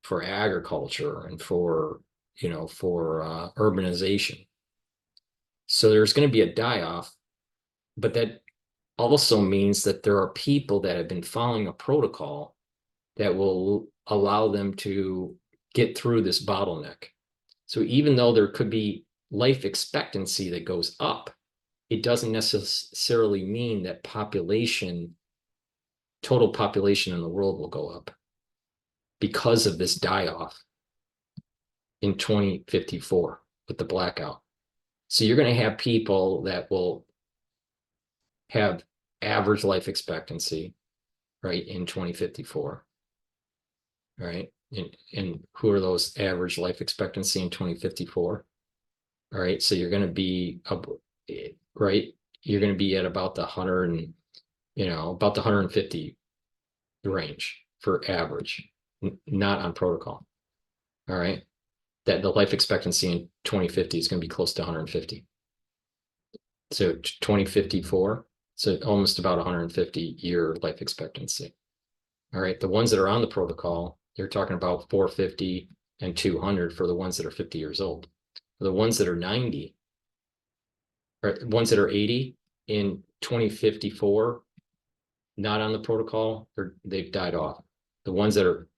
Speaker 1: for agriculture and for urbanization. So there's going to be a die-off, but that also means that there are people that have been following a protocol that will allow them to get through this bottleneck. So even though there could be life expectancy that goes up, it doesn't necessarily mean that total population in the world will go up because of this die-off in 2054 with the blackout. So you're going to have people that will have average life expectancy, right, in 2054, right? And who are those average life expectancy in 2054? All right, so you're going to be right. You're going to be at about the 100 and about the 150 range for average, not on protocol. All right, that the life expectancy in 2050 is going to be close to 150. So 2054, so almost about 150-year life expectancy. All right, the ones that are on the protocol, you're talking about 450 and 200 for the ones that are 50 years old. For the ones that are 90, or ones that are 80 in 2054, not on the protocol, they've died off. The ones that are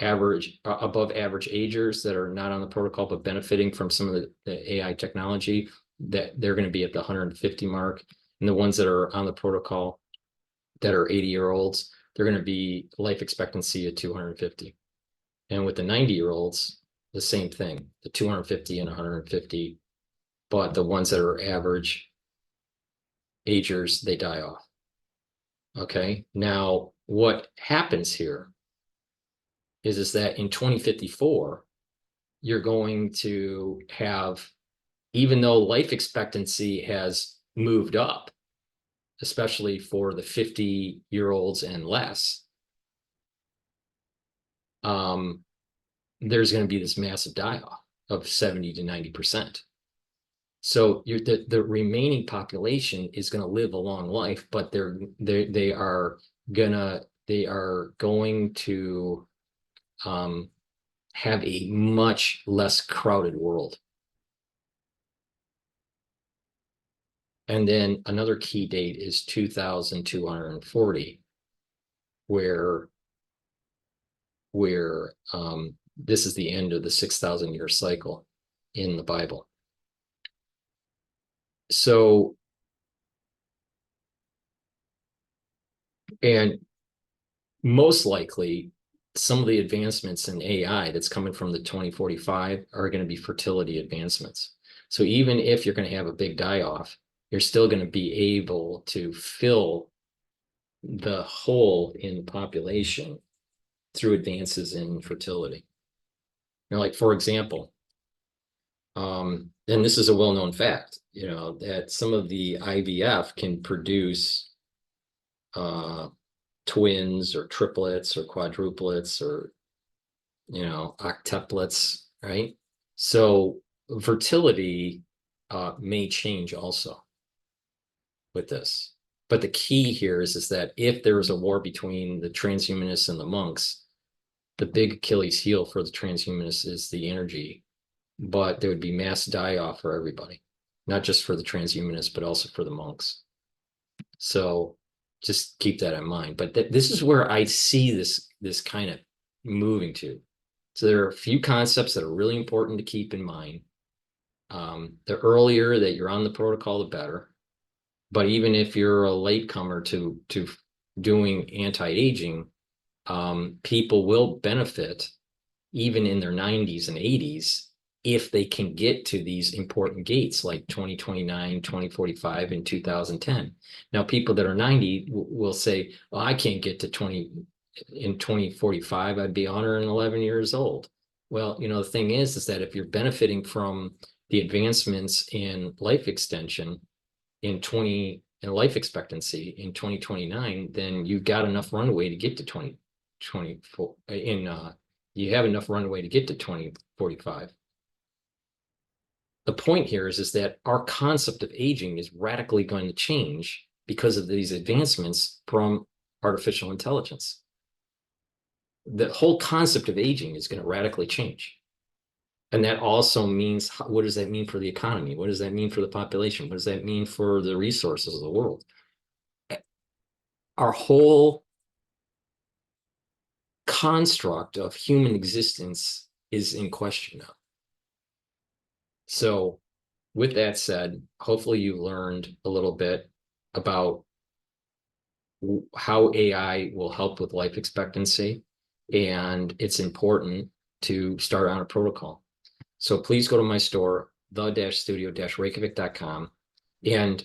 Speaker 1: average, above average agers that are not on the protocol but benefiting from some of the AI technology, that they're going to be at the 150 mark. And the ones that are on the protocol that are 80-year-olds, they're going to be life expectancy at 250. And with the 90-year-olds, the same thing, the 250 and 150, but the ones that are average agers, they die off. Okay, now what happens here is that in 2054, you're going to have, even though life expectancy has moved up, especially for the 50-year-olds and less, there's going to be this massive die-off of 70 to 90%. So the remaining population is going to live a long life, but they are going to have a much less crowded world. And then another key date is 2240, where this is the end of the 6,000-year cycle in the Bible. So, and most likely some of the advancements in AI that's coming from the 2045 are going to be fertility advancements. So even if you're going to have a big die-off, you're still going to be able to fill the hole in the population through advances in fertility. Like, for example, and this is a well-known fact, that some of the IVF can produce twins or triplets or quadruplets or octuplets, right? So fertility may change also with this. But the key here is that if there is a war between the transhumanists and the monks, the big Achilles heel for the transhumanists is the energy, but there would be mass die-off for everybody, not just for the transhumanists, but also for the monks. So just keep that in mind. But this is where I see this kind of moving to. So there are a few concepts that are really important to keep in mind. The earlier that you're on the protocol, the better. But even if you're a latecomer to doing anti-aging, people will benefit even in their 90s and 80s if they can get to these important gates like 2029, 2045, and 2010. Now, people that are 90 will say, well, I can't get to 2045, I'd be 111 years old. Well, the thing is that if you're benefiting from the advancements in life extension in life expectancy in 2029, then you've got enough runway to get to 2024 you have enough runway to get to 2045. The point here is that our concept of aging is radically going to change because of these advancements from artificial intelligence. The whole concept of aging is going to radically change. And that also means, what does that mean for the economy? What does that mean for the population? What does that mean for the resources of the world? Our whole construct of human existence is in question now. So with that said, hopefully you learned a little bit about how AI will help with life expectancy, and it's important to start on a protocol. So please go to my store, the-studio-reykjavik.com, and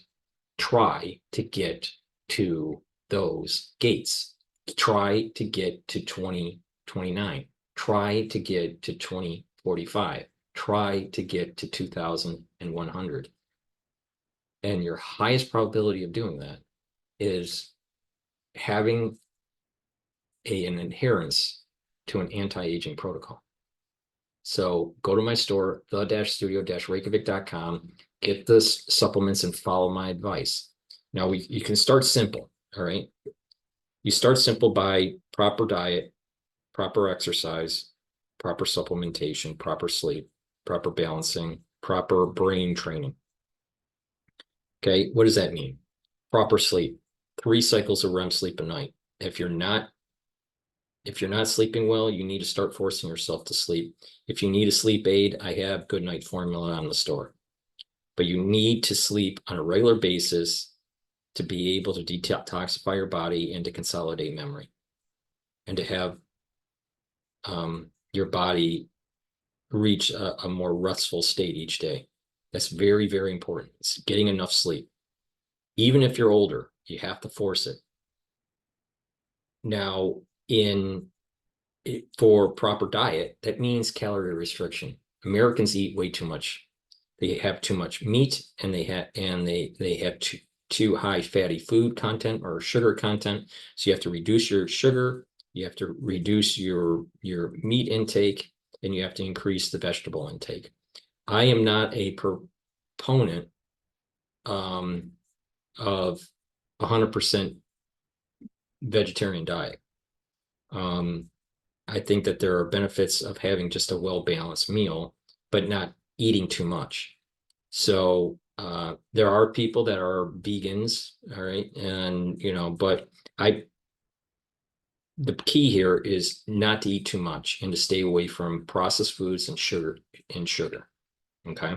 Speaker 1: try to get to those gates. Try to get to 2029. Try to get to 2045. Try to get to 2100. And your highest probability of doing that is having an adherence to an anti-aging protocol. So go to my store, the-studio-reykjavik.com, get the supplements and follow my advice. Now, you can start simple, all right? You start simple by proper diet, proper exercise, proper supplementation, proper sleep, proper balancing, proper brain training. Okay, what does that mean? Proper sleep, 3 cycles of REM sleep a night. If you're not sleeping well, you need to start forcing yourself to sleep. If you need a sleep aid, I have Good Night Formula on the store. But you need to sleep on a regular basis to be able to detoxify your body and to consolidate memory and to have your body reach a more restful state each day. That's very, very important. It's getting enough sleep. Even if you're older, you have to force it. Now, for proper diet, that means calorie restriction. Americans eat way too much. They have too much meat, and they have too high fatty food content or sugar content. So you have to reduce your sugar, you have to reduce your meat intake, and you have to increase the vegetable intake. I am not a proponent of 100% vegetarian diet. I think that there are benefits of having just a well-balanced meal, but not eating too much. So there are people that are vegans, all right, and but the key here is not to eat too much and to stay away from processed foods and sugar, okay,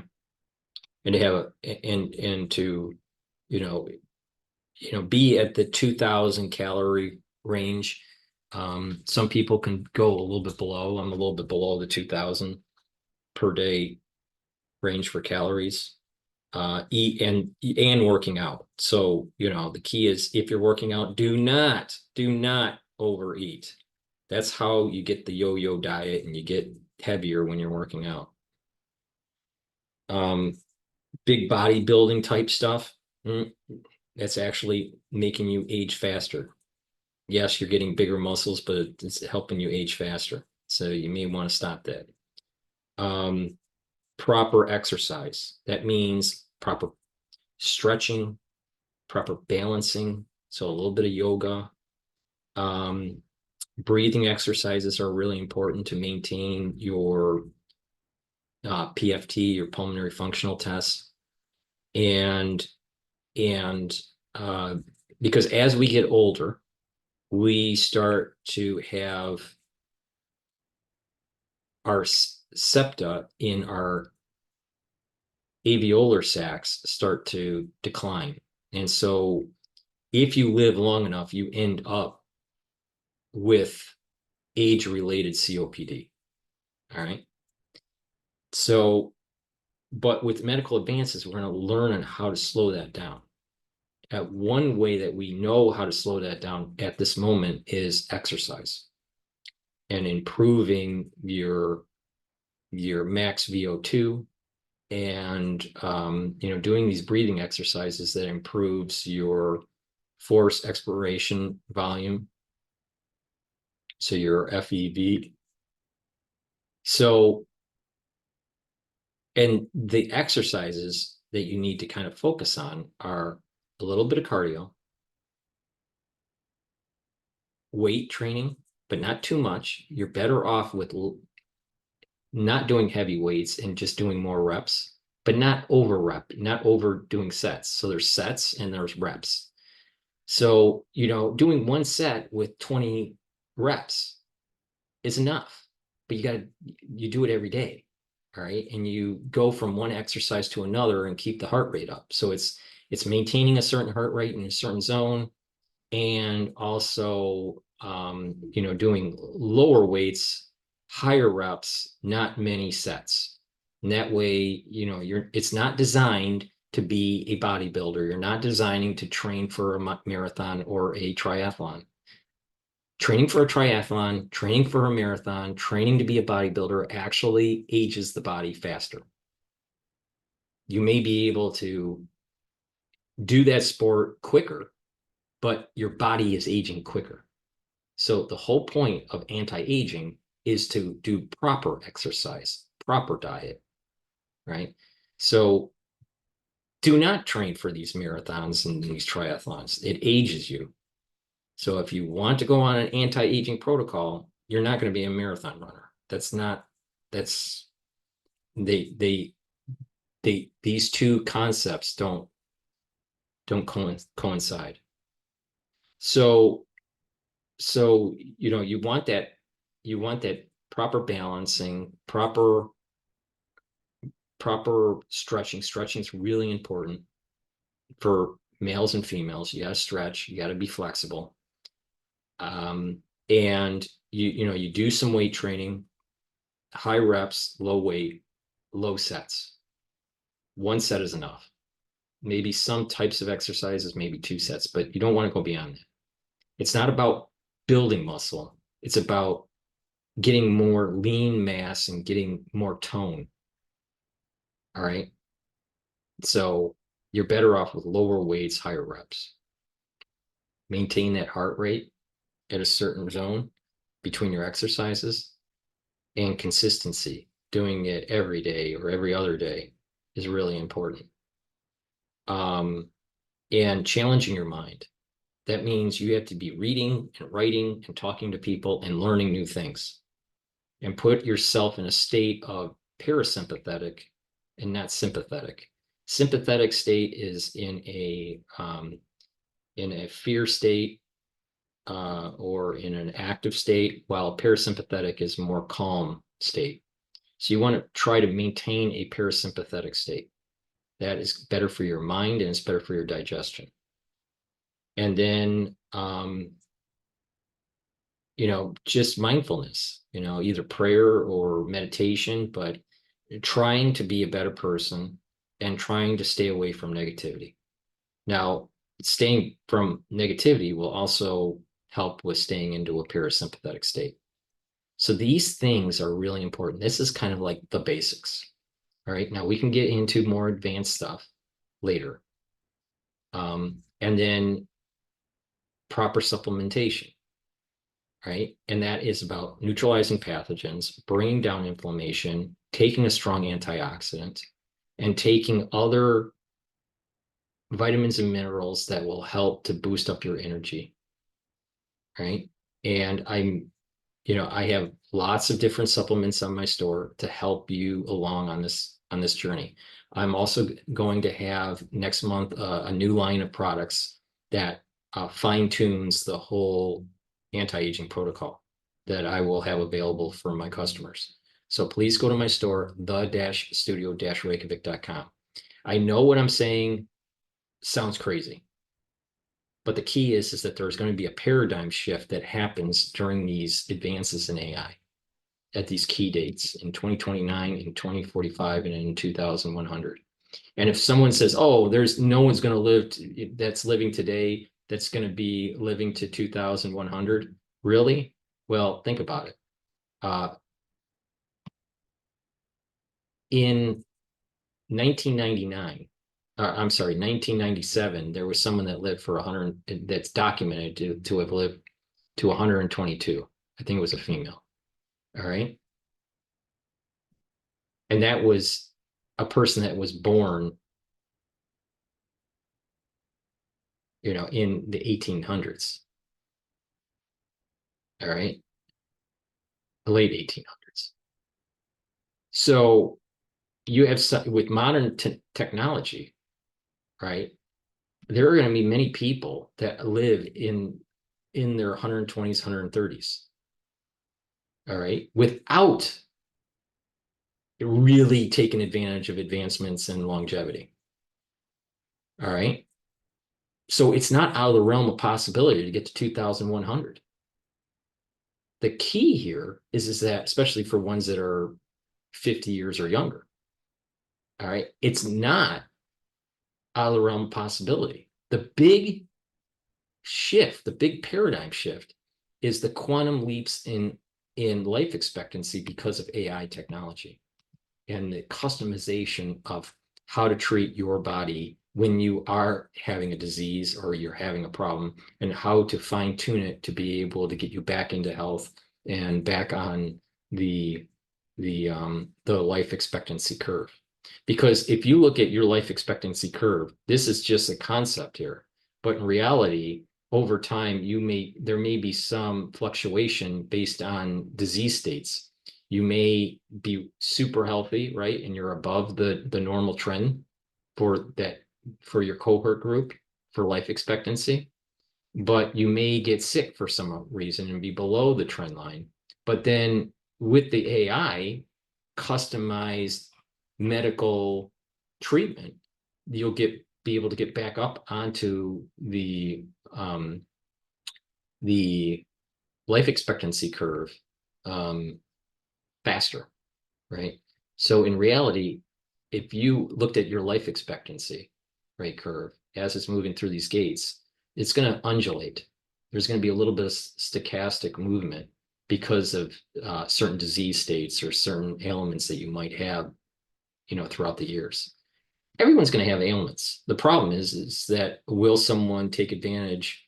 Speaker 1: and to have and to be at the 2,000 calorie range. Some people can go a little bit below. I'm a little bit below the 2000 per day range for calories. Eat and working out. So, the key is if you're working out, do not overeat. That's how you get the yo-yo diet and you get heavier when you're working out. Big bodybuilding type stuff, that's actually making you age faster. Yes, you're getting bigger muscles, but it's helping you age faster. So you may want to stop that. Proper exercise. That means proper stretching, proper balancing. So a little bit of yoga. Breathing exercises are really important to maintain your PFT, your pulmonary functional test. And because as we get older, we start to have our septa in our alveolar sacs start to decline. And so if you live long enough, you end up with age-related COPD. All right. So, but with medical advances, we're going to learn on how to slow that down. One way that we know how to slow that down at this moment is exercise and improving your max VO2 and doing these breathing exercises that improves your force expiration volume, so your FEV. So, and the exercises that you need to kind of focus on are a little bit of cardio, weight training, but not too much. You're better off with not doing heavy weights and just doing more reps, but not overdoing sets. So there's sets and there's reps. So, doing one set with 20 reps is enough, but you do it every day. All right. And you go from one exercise to another and keep the heart rate up. So it's maintaining a certain heart rate in a certain zone, and also, doing lower weights, higher reps, not many sets. And that way, it's not designed to be a bodybuilder. You're not designing to train for a marathon or a triathlon. Training for a triathlon, training for a marathon, training to be a bodybuilder actually ages the body faster. You may be able to do that sport quicker, but your body is aging quicker. So the whole point of anti-aging is to do proper exercise, proper diet, right? So do not train for these marathons and these triathlons. It ages you. So if you want to go on an anti-aging protocol, you're not going to be a marathon runner. These two concepts don't coincide. So you want that proper balancing, proper stretching. Stretching is really important for males and females. You got to stretch, you got to be flexible. And you do some weight training, high reps, low weight, low sets. One set is enough. Maybe some types of exercises, maybe two sets, but you don't want to go beyond that. It's not about building muscle. It's about getting more lean mass and getting more tone. All right. So you're better off with lower weights, higher reps. Maintain that heart rate at a certain zone between your exercises, and consistency. Doing it every day or every other day is really important. And challenging your mind. That means you have to be reading and writing and talking to people and learning new things, and put yourself in a state of parasympathetic and not sympathetic. Sympathetic state is in a fear state or in an active state, while parasympathetic is a more calm state. So you want to try to maintain a parasympathetic state. That is better for your mind and it's better for your digestion. And then just mindfulness, either prayer or meditation, but trying to be a better person and trying to stay away from negativity. Now, staying from negativity will also help with staying into a parasympathetic state. So these things are really important. This is kind of like the basics. All right. Now we can get into more advanced stuff later. And then proper supplementation, right? And that is about neutralizing pathogens, bringing down inflammation, taking a strong antioxidant, and taking other vitamins and minerals that will help to boost up your energy, right? And I have lots of different supplements on my store to help you along on this journey. I'm also going to have next month a new line of products that fine tunes the whole anti-aging protocol that I will have available for my customers. So please go to my store, the-studio-reykjavik.com. I know what I'm saying sounds crazy, but the key is that there's going to be a paradigm shift that happens during these advances in AI at these key dates in 2029, in 2045, and in 2100. And if someone says, oh, there's no one's going to live that's living today that's going to be living to 2100, really? Well, think about it. In 1999, I'm sorry, 1997, there was someone that lived for 100, that's documented to have lived to 122. I think it was a female. All right. And that was a person that was born, in the 1800s. All right. The late 1800s. So you have with modern technology, right? There are going to be many people that live in their 120s, 130s. All right. Without really taking advantage of advancements in longevity. All right. So it's not out of the realm of possibility to get to 2100. The key here is that, especially for ones that are 50 years or younger, all right, it's not out of the realm of possibility. The big shift, the big paradigm shift, is the quantum leaps in life expectancy because of AI technology and the customization of how to treat your body when you are having a disease or you're having a problem, and how to fine tune it to be able to get you back into health and back on the life expectancy curve. Because if you look at your life expectancy curve, this is just a concept here, but in reality, over time, there may be some fluctuation based on disease states. You may be super healthy, right? And you're above the normal trend for your cohort group for life expectancy, but you may get sick for some reason and be below the trend line. But then with the AI customized medical treatment, you'll be able to get back up onto the life expectancy curve faster, right? So in reality, if you looked at your life expectancy rate curve as it's moving through these gates, it's going to undulate. There's going to be a little bit of stochastic movement because of certain disease states or certain ailments that you might have, throughout the years. Everyone's going to have ailments. The problem is that will someone take advantage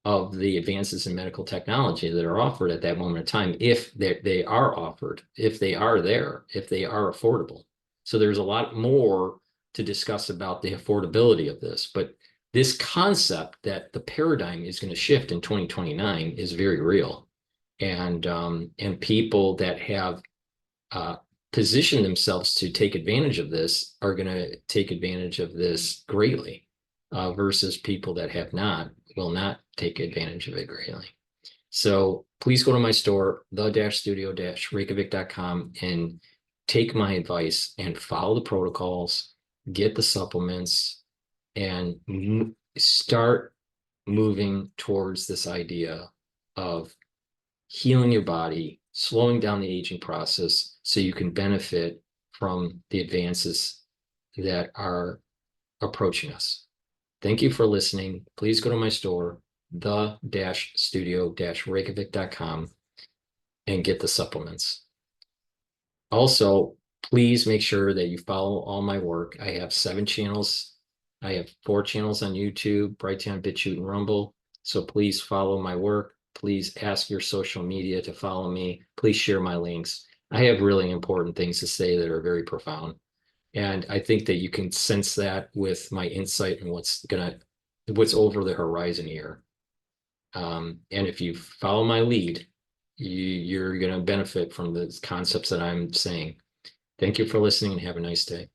Speaker 1: of the advances in medical technology that are offered at that moment of time, if they are offered, if they are there, if they are affordable. So there's a lot more to discuss about the affordability of this, but this concept that the paradigm is going to shift in 2029 is very real. And people that have positioned themselves to take advantage of this are going to take advantage of this greatly, versus people that have not, will not take advantage of it greatly. So please go to my store, the-studio-reykjavik.com, and take my advice and follow the protocols, get the supplements, and start moving towards this idea of healing your body, slowing down the aging process so you can benefit from the advances that are approaching us. Thank you for listening. Please go to my store, the-studio-reykjavik.com, and get the supplements. Also, please make sure that you follow all my work. I have 7 channels. I have 4 channels on YouTube, Brighteon, Bitchute, and Rumble. So please follow my work. Please ask your social media to follow me. Please share my links. I have really important things to say that are very profound. And I think that you can sense that with my insight and what's over the horizon here. And if you follow my lead, you're going to benefit from the concepts that I'm saying. Thank you for listening and have a nice day.